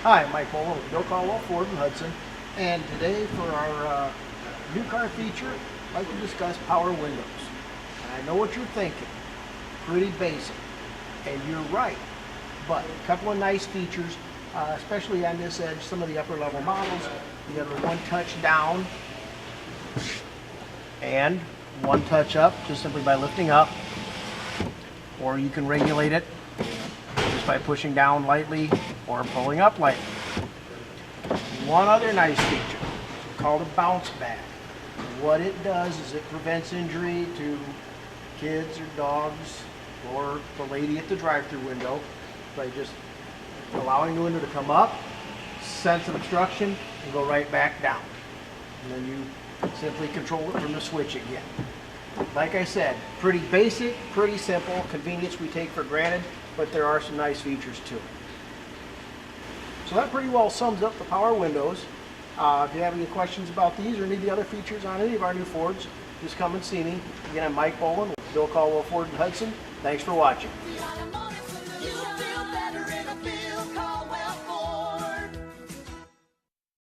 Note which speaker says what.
Speaker 1: Hi, Mike Boleyn with Bill Caldwell Ford in Hudson, and today for our new car feature, I'd like to discuss power windows. And I know what you're thinking, pretty basic, and you're right, but a couple of nice features, especially on this edge, some of the upper level models. You have a one touch down and one touch up, just simply by lifting up, or you can regulate it just by pushing down lightly or pulling up lightly. One other nice feature called a bounce back. What it does is it prevents injury to kids or dogs or the lady at the drive-through window by just allowing the window to come up, sense an obstruction, and go right back down. And then you simply control it from the switch again. Like I said, pretty basic, pretty simple, convenience we take for granted, but there are some nice features to it. So that pretty well sums up the power windows. If you have any questions about these or any of the other features on any of our new Fords, just come and see me. Again, I'm Mike Boleyn with Bill Caldwell Ford in Hudson. Thanks for watching.